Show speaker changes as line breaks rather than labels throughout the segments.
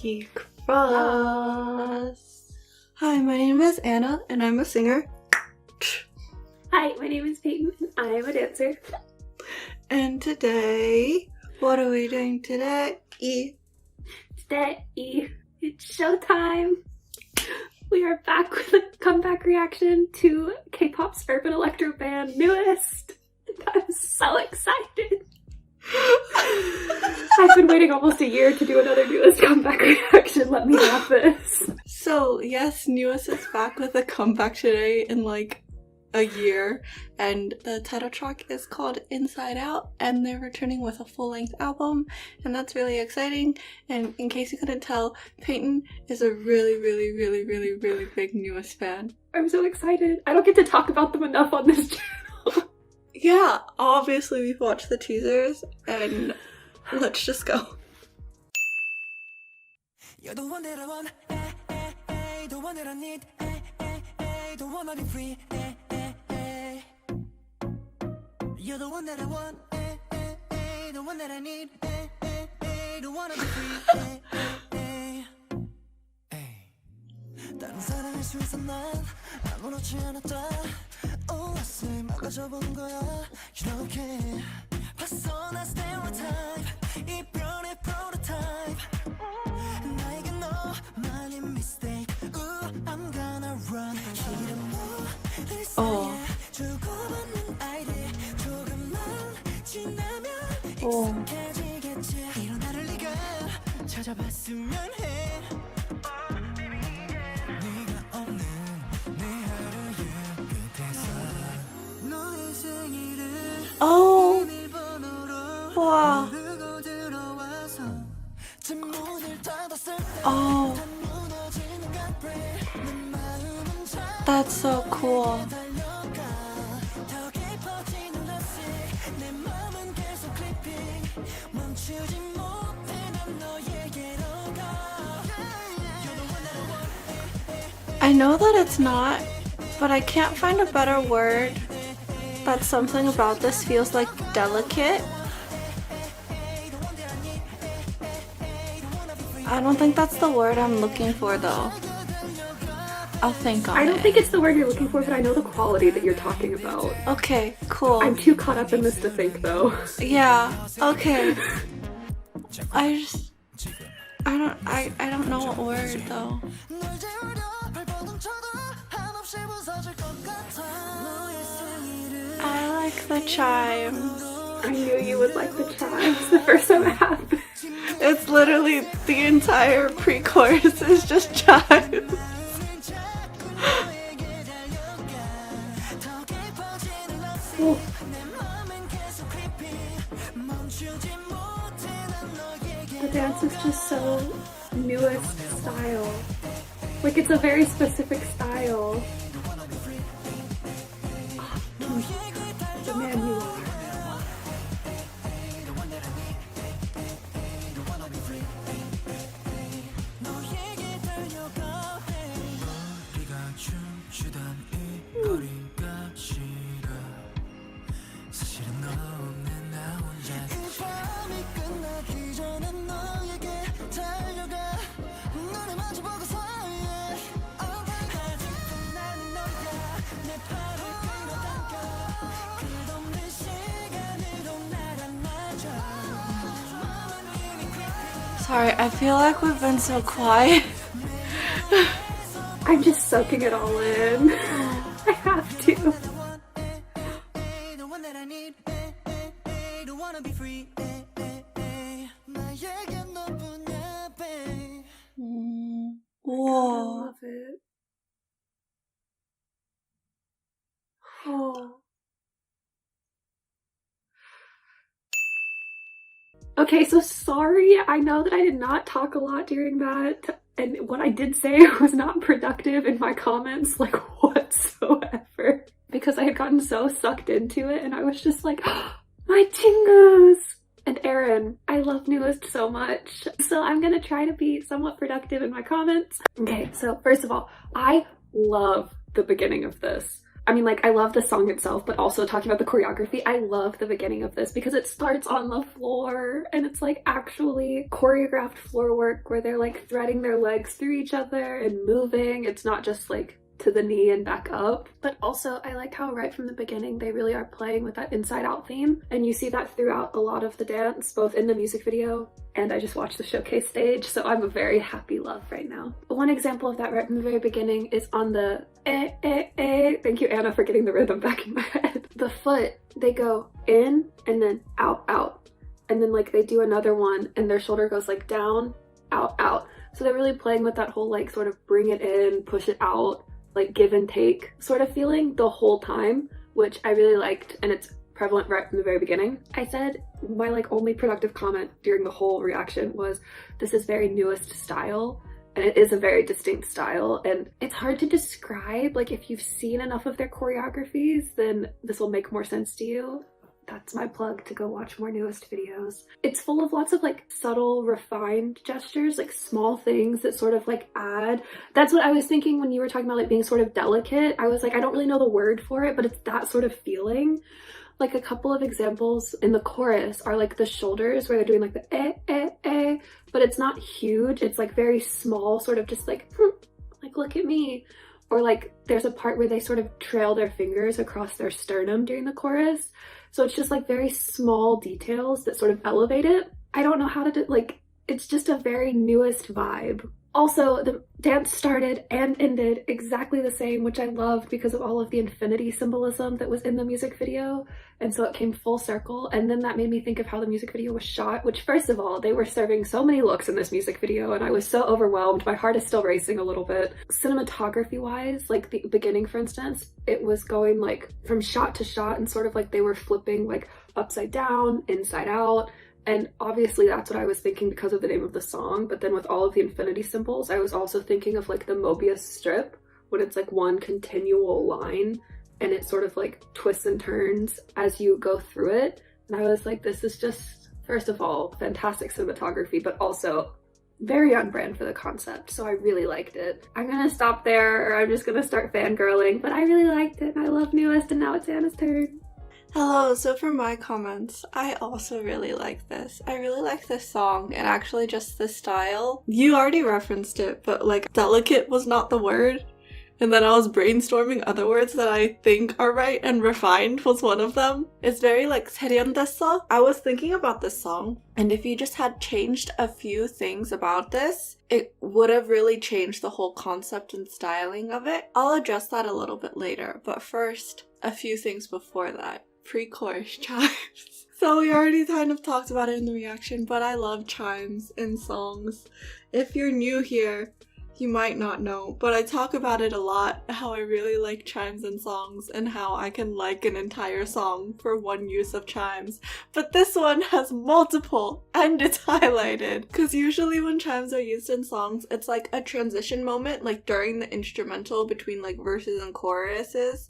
Geek Cross. Hi, my name is Anna, and I'm a singer.
Hi, my name is Peyton, and I am a dancer.
And today, what are we doing today?
Today, it's showtime! We are back with a comeback reaction to K-pop's urban electro band NUEST. I'm so excited! I've been waiting almost a year to do another NUEST comeback reaction. Let me have this.
So, yes, NUEST is back with a comeback today in like a year, and the title track is called Inside Out, and they're returning with a full-length album, and that's really exciting. And in case you couldn't tell, Peyton is a really big NUEST fan.
I'm so excited. I don't get to talk about them enough on this channel.
Yeah, obviously we've watched the teasers, and let's just go.
You're the one that I want, the one that I need, the one I'll be free, You're the one that I want, the one that I need, the one I'll be free, 다른 사랑할 수 있어 난 아무렇지 않았다. 옷을 막아줘본 거야 이렇게 봤어 나 stereotype 이별의 prototype 나에게 너만의 mistake I'm gonna run 이름을 사이에 주고받는 아이들 조금만 지나면 익숙해지겠지 이런 나를 네가 찾아봤으면 해 네가 없는 내 하루의 끝에서 너의 생일을
Oh, wow. Oh, that's so cool. I know that it's not, but I can't find a better word. That something about this feels like delicate. I don't think that's the word I'm looking for though. I'll think on it.
I don't think it's the word you're looking for, but I know the quality that you're talking about.
Okay, cool.
I'm too caught up in this to think though.
Yeah, okay. I don't know what word though. I like the chimes.
I knew you would like the chimes the first time it happened.
It's literally the entire pre-chorus is just chimes.
Oh. The dance is just so NUEST style. Like it's a very specific style. Oh, the man you are.
Sorry, I feel like we've been so quiet.
I'm just soaking it all in. I have to.
Whoa.
I love it. Oh. Okay, so sorry. I know that I did not talk a lot during that, and what I did say was not productive in my comments, like whatsoever, because I had gotten so sucked into it, and I was just like, my chingus! And Aaron, I love NUEST so much, so I'm gonna try to be somewhat productive in my comments. Okay, so first of all, I love the beginning of this. I mean, like, I love the song itself, but also talking about the choreography, I love the beginning of this because it starts on the floor and it's like actually choreographed floor work where they're like threading their legs through each other and moving. It's not just like to the knee and back up. But also I like how right from the beginning they really are playing with that inside out theme, and you see that throughout a lot of the dance, both in the music video and I just watched the showcase stage, so I'm a very happy love right now. One example of that right from the very beginning is on the thank you Anna for getting the rhythm back in my head. The foot, they go in and then out out, and then like they do another one and their shoulder goes like down out out. So they're really playing with that whole like sort of bring it in, push it out, like give and take sort of feeling the whole time, which I really liked, and it's prevalent right from the very beginning. I said my like only productive comment during the whole reaction was this is very NUEST style, and it is a very distinct style, and it's hard to describe. Like if you've seen enough of their choreographies, then this will make more sense to you. That's my plug to go watch more NUEST videos. It's full of lots of like subtle, refined gestures, like small things that sort of like add. That's what I was thinking when you were talking about like being sort of delicate. I was like, I don't really know the word for it, but it's that sort of feeling. Like a couple of examples in the chorus are like the shoulders where they're doing like the but it's not huge. It's like very small, sort of just like look at me. Or like there's a part where they sort of trail their fingers across their sternum during the chorus. So it's just like very small details that sort of elevate it. I don't know how to do, like, it's just a very NUEST vibe. Also, the dance started and ended exactly the same, which I loved because of all of the infinity symbolism that was in the music video. And so it came full circle. And then that made me think of how the music video was shot, which first of all, they were serving so many looks in this music video and I was so overwhelmed. My heart is still racing a little bit. Cinematography wise, like the beginning, for instance, it was going like from shot to shot and sort of like they were flipping like upside down, inside out. And obviously that's what I was thinking because of the name of the song, but then with all of the infinity symbols, I was also thinking of like the Mobius strip, when it's like one continual line and it sort of like twists and turns as you go through it. And I was like, this is just, first of all, fantastic cinematography, but also very on brand for the concept. So I really liked it. I'm gonna stop there, or I'm just gonna start fangirling, but I really liked it and I love NUEST, and now it's Anna's turn.
Hello, so for my comments, I also really like this. I really like this song and actually just the style. You already referenced it, but like delicate was not the word. And then I was brainstorming other words that I think are right, and refined was one of them. It's very like 세련됐어. I was thinking about this song, and if you just had changed a few things about this, it would have really changed the whole concept and styling of it. I'll address that a little bit later, but first, a few things before that. Pre-chorus chimes. So we already kind of talked about it in the reaction, but I love chimes in songs. If you're new here, you might not know, but I talk about it a lot, how I really like chimes in songs and how I can like an entire song for one use of chimes. But this one has multiple and it's highlighted. Because usually when chimes are used in songs, it's like a transition moment, like during the instrumental between like verses and choruses.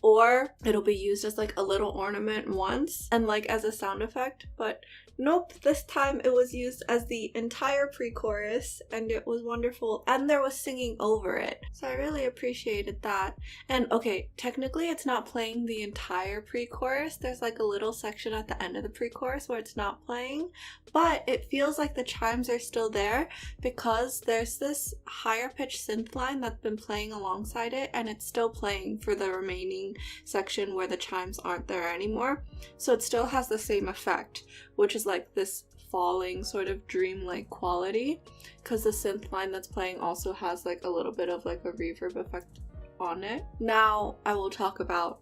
Or it'll be used as like a little ornament once and like as a sound effect, but nope, this time it was used as the entire pre-chorus and it was wonderful, and there was singing over it. So I really appreciated that. And okay, technically it's not playing the entire pre-chorus. There's like a little section at the end of the pre-chorus where it's not playing, but it feels like the chimes are still there because there's this higher pitched synth line that's been playing alongside it, and it's still playing for the remaining section where the chimes aren't there anymore. So it still has the same effect, which is like this falling sort of dreamlike quality, because the synth line that's playing also has like a little bit of like a reverb effect on it. Now I will talk about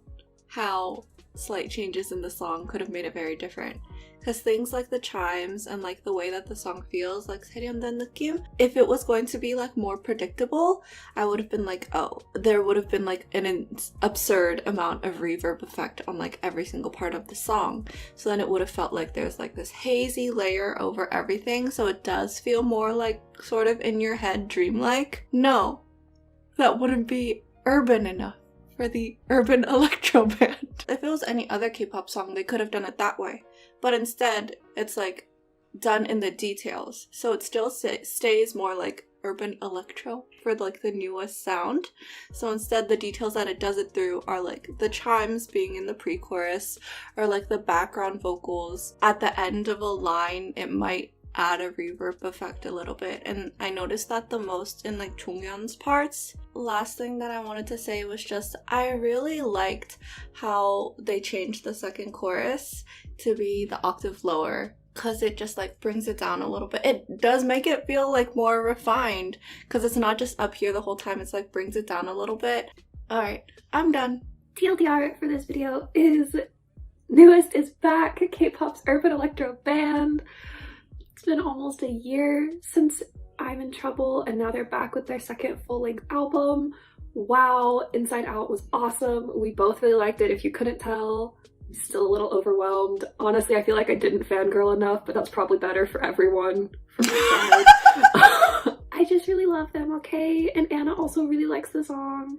how slight changes in the song could have made it very different, because things like the chimes and like the way that the song feels, like 세련된 느낌, if it was going to be like more predictable, I would have been like, oh, there would have been like an absurd amount of reverb effect on like every single part of the song. So then it would have felt like there's like this hazy layer over everything, so it does feel more like sort of in your head dreamlike. No, that wouldn't be urban enough for the urban electro band. If it was any other K-pop song, they could have done it that way. But instead, it's like done in the details. So it still stays more like urban electro for like the newest sound. So instead the details that it does it through are like the chimes being in the pre-chorus, or like the background vocals at the end of a line. It might add a reverb effect a little bit, and I noticed that the most in like Jonghyun's parts. Last thing that I wanted to say was just I really liked how they changed the second chorus to be the octave lower, because it just like brings it down a little bit. It does make it feel like more refined, because it's not just up here the whole time, it's like brings it down a little bit. Alright, I'm done.
TLDR for this video is NUEST is back, K-pop's urban electro band. It's been almost a year since I'm in Trouble, and now they're back with their second full-length album. Wow, Inside Out was awesome. We both really liked it, if you couldn't tell. I'm still a little overwhelmed. Honestly, I feel like I didn't fangirl enough, but that's probably better for everyone from my side. I just really love them, okay? And Anna also really likes the song.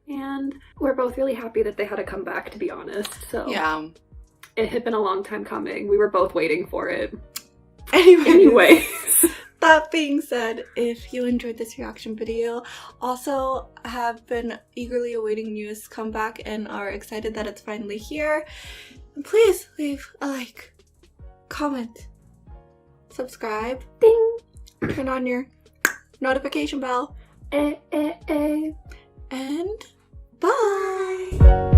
And we're both really happy that they had a comeback, to be honest. So
yeah,
it had been a long time coming. We were both waiting for it.
Anyway. That being said, if you enjoyed this reaction video, also have been eagerly awaiting NUEST's comeback and are excited that it's finally here, please leave a like, comment, subscribe,
ding,
turn on your notification bell, and bye!